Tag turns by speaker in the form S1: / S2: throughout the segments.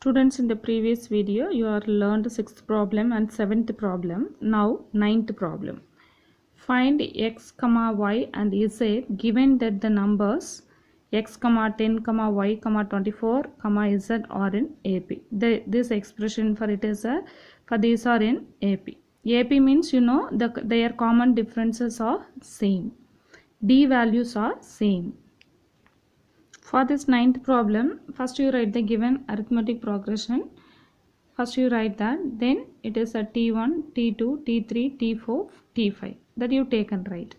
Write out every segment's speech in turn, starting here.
S1: Students, in the previous video you are learned 6th problem and 7th problem. Now 9th problem. Find x comma y and z given that the numbers x comma 10 comma y comma 24 comma z are in AP. This expression for it is for these are in AP. AP means their common differences are same. D values are same. For this 9th problem, first you write the given arithmetic progression. First you write that, then it is a T1, T2, T3, T4, T5 that you take and write.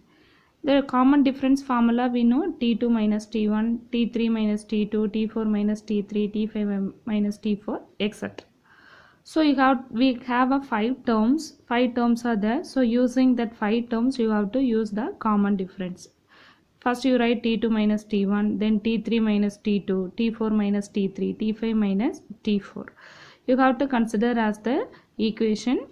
S1: The common difference formula we know T2 minus T1, T3 minus T2, T4 minus T3, T5 minus T4, etc. So we have a 5 terms. 5 terms are there. So using that 5 terms you have to use the common difference. First you write T2 minus T1, then T3 minus T2, T4 minus T3, T5 minus T4. You have to consider as the equation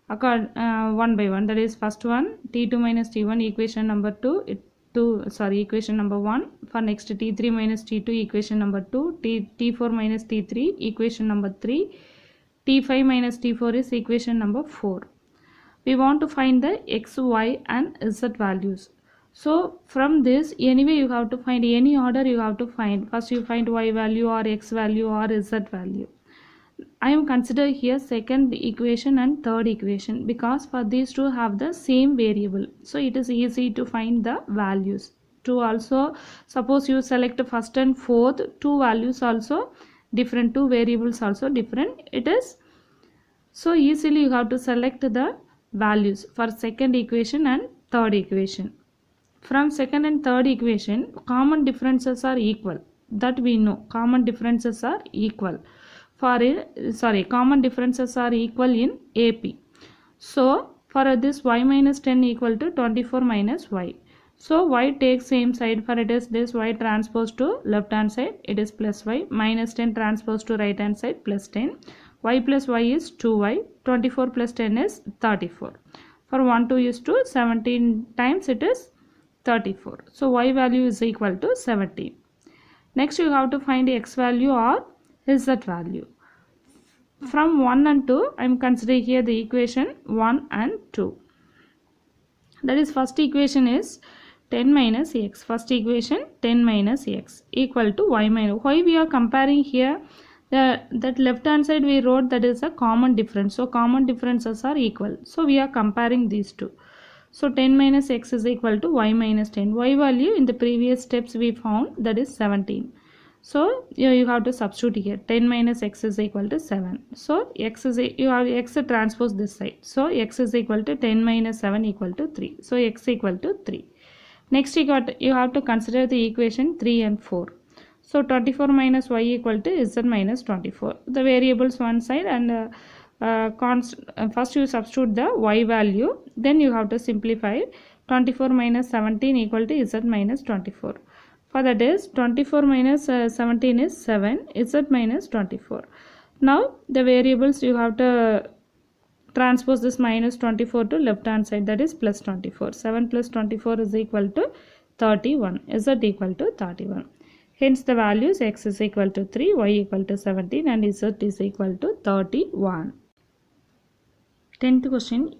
S1: one by one. That is first one T2 minus T1 equation number 2, equation number 1. For next T3 minus T2 equation number 2, T4 minus T3 equation number 3, T5 minus T4 is equation number 4. We want to find the x, y and z values. So from this, anyway you have to find any order you have to find. First you find y value or x value or z value. I am consider here second equation and third equation because for these two have the same variable. So it is easy to find the values. To also, suppose you select first and fourth, two values also different, two variables also different. It is so easily you have to select the values for second equation and third equation. From second and third equation, common differences are equal. That we know. Common differences are equal. Common differences are equal in AP. So, for this y minus 10 equal to 24 minus y. So, y takes same side. For it is this y transpose to left hand side. It is plus y. Minus 10 transpose to right hand side plus 10. Y plus y is 2y. 24 plus 10 is 34. For 1, 2 is 2. 17 times it is 34. So y value is equal to 17. Next you have to find x value or z value. From 1 and 2, I am considering here the equation 1 and 2. That is first equation is 10 minus x. First equation 10 minus x equal to y minus. Why we are comparing here? That left hand side we wrote that is a common difference. So common differences are equal. So we are comparing these two. So 10 minus x is equal to y minus 10. Y value in the previous steps we found that is 17. So you have to substitute here. 10 minus x is equal to 7. So you have x transpose this side. So x is equal to 10 minus 7 equal to 3. So x equal to 3. Next you have to consider the equation 3 and 4. So 24 minus y equal to z minus 24. The variables one side and first you substitute the y value, then you have to simplify. 24 minus 17 equal to z minus 24. For that is 24 minus 17 is 7, z minus 24. Now the variables you have to transpose this minus 24 to left hand side, that is plus 24. 7 plus 24 is equal to 31, z equal to 31. Hence the values x is equal to 3, y equal to 17 and z is equal to 31. 10th question.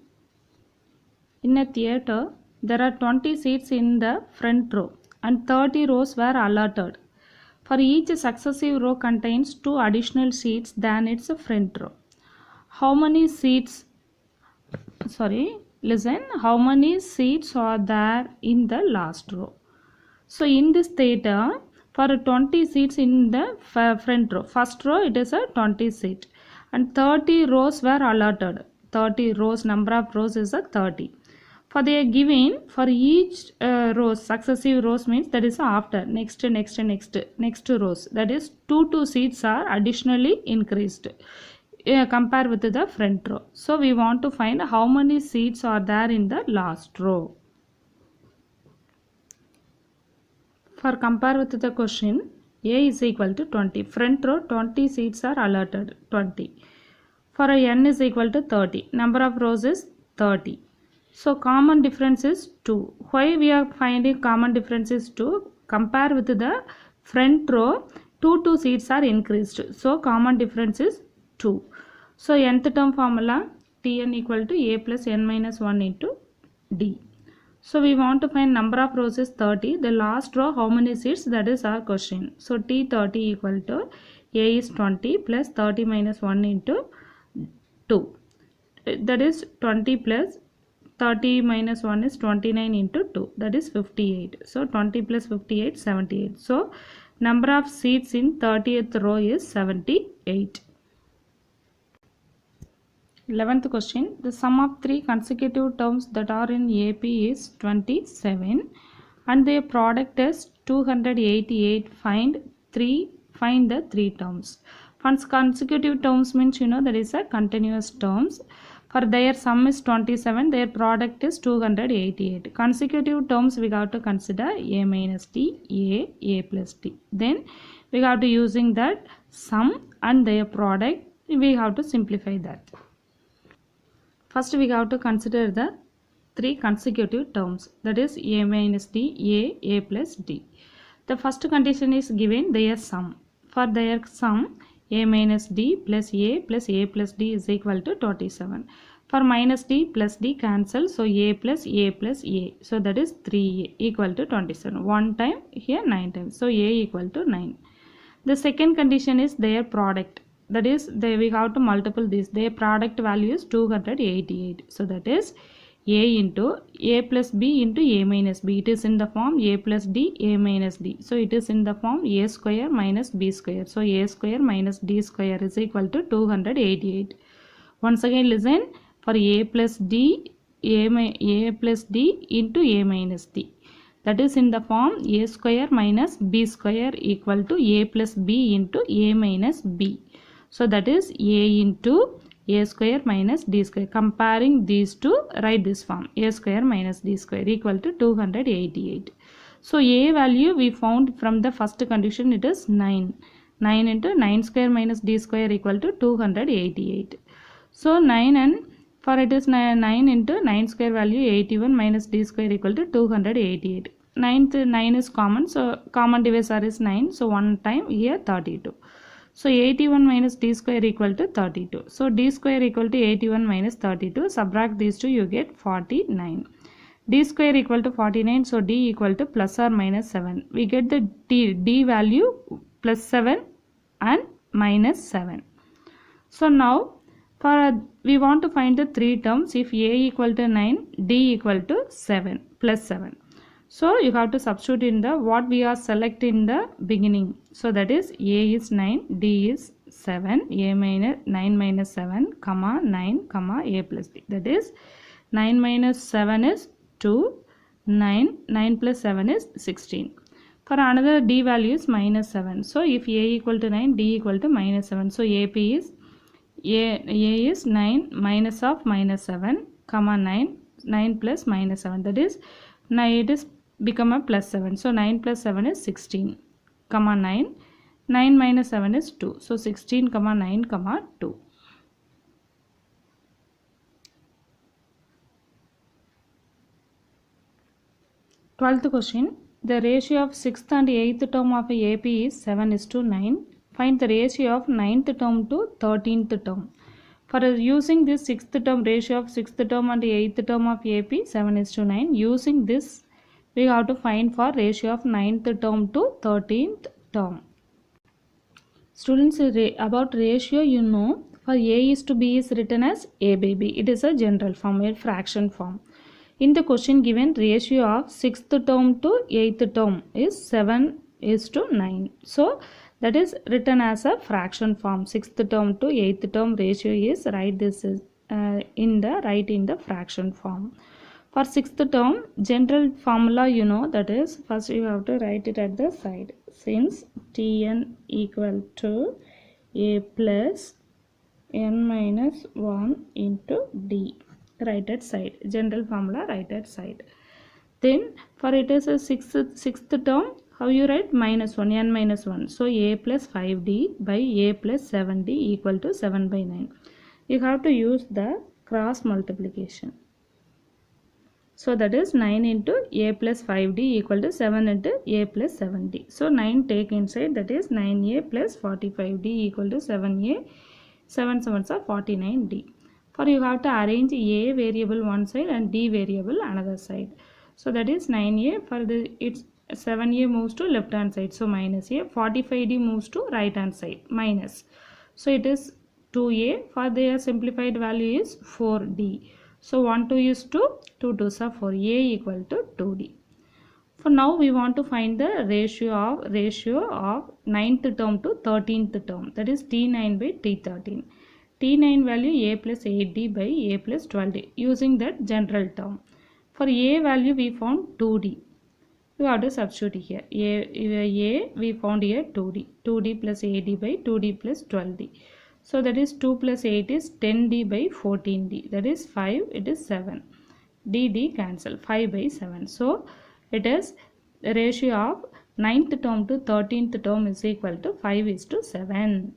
S1: In a theatre, there are 20 seats in the front row and 30 rows were allotted. For each successive row contains 2 additional seats than its front row. How many seats are there in the last row? So in this theatre, for 20 seats in the front row, first row it is a 20 seat and 30 rows were allotted. 30 rows, number of rows is a 30. For they are given for each row, successive rows means that is after next rows. That is 2 seats are additionally increased compared with the front row. So we want to find how many seats are there in the last row. For compare with the question, A is equal to 20. Front row 20 seats are allotted, 20. For a n is equal to 30. Number of rows is 30. So common difference is 2. Why we are finding common difference is 2? Compare with the front row, two seats are increased, so common difference is 2. So nth term formula Tn equal to a plus n minus 1 into d. So we want to find number of rows is 30. The last row how many seats, that is our question. So T30 equal to a is 20 plus 30 minus 1 into 2. That is 20 plus 30 minus 1 is 29 into 2. That is 58. So 20 plus 58, 78. So number of seats in 30th row is 78. 11th question. The sum of three consecutive terms that are in AP is 27 and their product is 288. Find the three terms. Once consecutive terms means that is a continuous terms. For their sum is 27, their product is 288. Consecutive terms we have to consider a minus d, a plus d. Then we have to using that sum and their product, we have to simplify that. First we have to consider the three consecutive terms, that is a minus d, a plus d. The first condition is given their sum. For their sum, a minus d plus a plus d is equal to 27. For minus d plus d cancel, so a plus a. So that is 3a equal to 27. One time here 9 times. So a equal to 9. The second condition is their product. That is we have to multiple this. Their product value is 288. So that is a into a plus b into a minus b. It is in the form a plus d, a minus d. So it is in the form a square minus b square. So a square minus d square is equal to 288. Once again listen, for a plus d, a plus d into a minus d. That is in the form a square minus b square equal to a plus b into a minus b. So that is a into a square minus d square. Comparing these two, write this form a square minus d square equal to 288. So a value we found from the first condition, it is 9. 9 into 9 square minus d square equal to 288. So 9 and for it is 9 into 9 square value 81 minus d square equal to 288. 9 is common, so common divisor is 9. So one time here 32. So 81 minus d square equal to 32. So d square equal to 81 minus 32. Subtract these two, you get 49. D square equal to 49. So d equal to plus or minus 7. We get the d value plus 7 and minus 7. So now we want to find the three terms. If a equal to 9, d equal to 7 plus 7. So you have to substitute in the what we are select in the beginning. So that is a is 9, d is 7, a minus 9 minus 7, comma 9, comma a plus d. That is 9 minus 7 is 2, 9 plus 7 is 16. For another d value is minus 7. So if a equal to 9, d equal to minus 7. So AP is a is 9 minus of minus 7, comma 9 plus minus 7. That is 9, it is become a plus 7. So 9 plus 7 is 16, comma 9. 9 minus 7 is 2. So 16, comma 9, comma 2. Twelfth question. The ratio of 6th and 8th term of AP is 7:9. Find the ratio of 9th term to 13th term. For using this 6th term, ratio of 6th term and 8th term of AP 7:9. Using this, we have to find for ratio of 9th term to 13th term. Students, about ratio, for A is to B is written as A by B. It is a general form, a fraction form. In the question given, ratio of 6th term to 8th term is 7:9. So that is written as a fraction form. 6th term to 8th term ratio is write this is in the fraction form. For 6th term, general formula that is, first you have to write it at the side. Since Tn equal to a plus n minus 1 into d. Right at side. General formula right at side. Then for it is a sixth term, how you write? Minus 1, n minus 1. So a plus 5d by a plus 7d equal to 7 by 9. You have to use the cross multiplication. So that is 9 into a plus 5d equal to 7 into a plus 7d. So 9 take inside, that is 9a plus 45d equal to 7a. 7 sevens are 49d. For you have to arrange a variable one side and d variable another side. So that is 9a, for the it's 7a moves to left hand side, so minus a. 45d moves to right hand side, minus. So it is 2a, for their simplified value is 4d. So 1 2 is 2, 2 2s are 4, a equal to 2d. For now we want to find the ratio of 9th term to 13th term, that is T9 by T13. T9 value a plus 8d by a plus 12d, using that general term. For a value we found 2d. You have to substitute here. A we found here 2d. 2d plus 8d by 2d plus 12d. So that is 2 plus 8 is 10d by 14d. That is 5, it is 7. d cancel, 5 by 7. So it is the ratio of 9th term to 13th term is equal to 5:7.